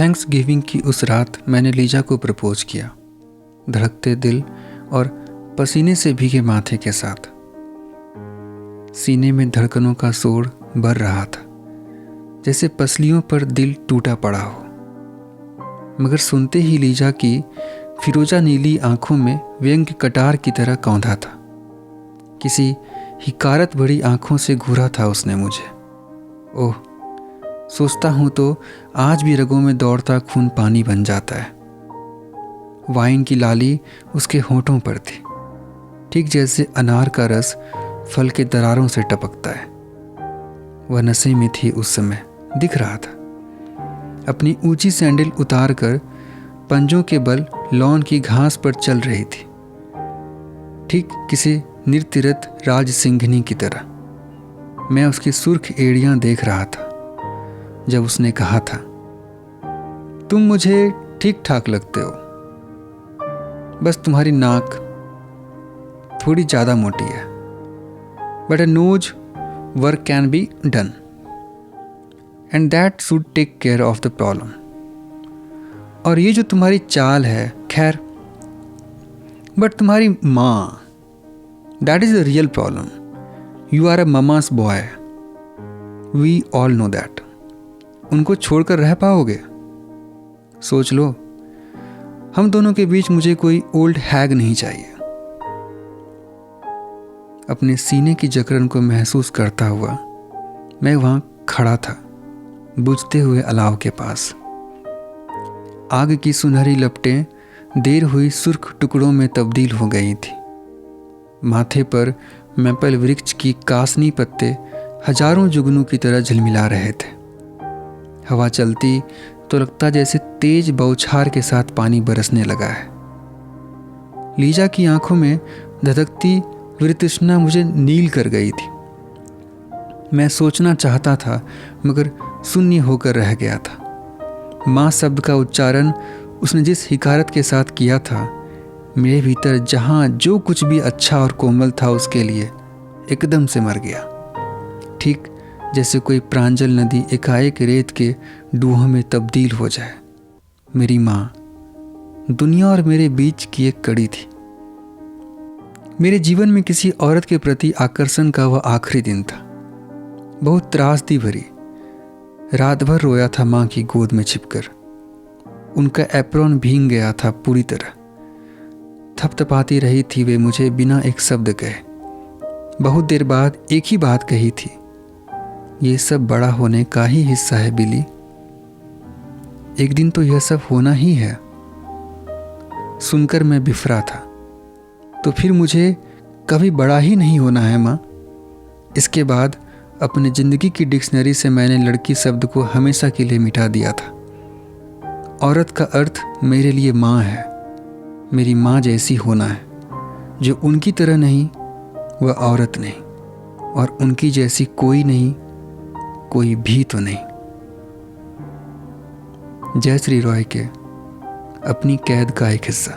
Thanks giving की उस रात मैंने लीजा को प्रपोज किया, धड़कते दिल और पसीने से भीगे माथे के साथ। सीने में धड़कनों का शोर बढ़ रहा था, जैसे पसलियों पर दिल टूटा पड़ा हो। मगर सुनते ही लीजा की फिरोजा नीली आंखों में व्यंग कटार की तरह कौंधा था। किसी हिकारत भरी आंखों से घूरा था उसने मुझे। ओह, सोचता हूँ तो आज भी रगों में दौड़ता खून पानी बन जाता है। वाइन की लाली उसके होठों पर थी, ठीक जैसे अनार का रस फल के दरारों से टपकता है। वह नशे में थी उस समय, दिख रहा था। अपनी ऊंची सैंडल उतार कर पंजों के बल लॉन की घास पर चल रही थी, ठीक किसी नृत्यरत राज सिंघनी की तरह। मैं उसकी सुर्ख एड़ियां देख रहा था जब उसने कहा था, तुम मुझे ठीक ठाक लगते हो, बस तुम्हारी नाक थोड़ी ज़्यादा मोटी है, but a nose work can be done and that should take care of the problem. और ये जो तुम्हारी चाल है, खैर, बट तुम्हारी माँ, that is the real problem. You are a mama's boy, we all know that. उनको छोड़कर रह पाओगे? सोच लो, हम दोनों के बीच मुझे कोई ओल्ड हैग नहीं चाहिए। अपने सीने की जकड़न को महसूस करता हुआ मैं वहाँ खड़ा था, बुझते हुए अलाव के पास। आग की सुनहरी लपटें देर हुई सुर्ख टुकड़ों में तब्दील हो गई थी। माथे पर मैपल वृक्ष की कासनी पत्ते हजारों जुगनू की तरह झिलमिला रहे थे। हवा चलती तो लगता जैसे तेज बौछार के साथ पानी बरसने लगा है। लीजा की आंखों में धधकती वितृष्णा मुझे नील कर गई थी। मैं सोचना चाहता था मगर शून्य होकर रह गया था। माँ शब्द का उच्चारण उसने जिस हिकारत के साथ किया था, मेरे भीतर जहाँ जो कुछ भी अच्छा और कोमल था उसके लिए एकदम से मर गया। ठीक जैसे कोई प्रांजल नदी एकाएक रेत के डूहों में तब्दील हो जाए। मेरी माँ दुनिया और मेरे बीच की एक कड़ी थी। मेरे जीवन में किसी औरत के प्रति आकर्षण का वह आखिरी दिन था। बहुत त्रासदी भरी रात भर रोया था माँ की गोद में छिपकर। उनका एप्रॉन भीग गया था पूरी तरह। थपथपाती रही थी वे मुझे बिना एक शब्द कहे। बहुत देर बाद एक ही बात कही थी, ये सब बड़ा होने का ही हिस्सा है बिली। एक दिन तो यह सब होना ही है। सुनकर मैं बिफरा था। तो फिर मुझे कभी बड़ा ही नहीं होना है माँ। इसके बाद अपनी जिंदगी की डिक्शनरी से मैंने लड़की शब्द को हमेशा के लिए मिटा दिया था। औरत का अर्थ मेरे लिए माँ है। मेरी माँ जैसी होना है, जो उनकी तरह नहीं वह औरत नहीं, और उनकी जैसी कोई नहीं, कोई भी तो नहीं। जयश्री रॉय के अपनी कैद का एक हिस्सा।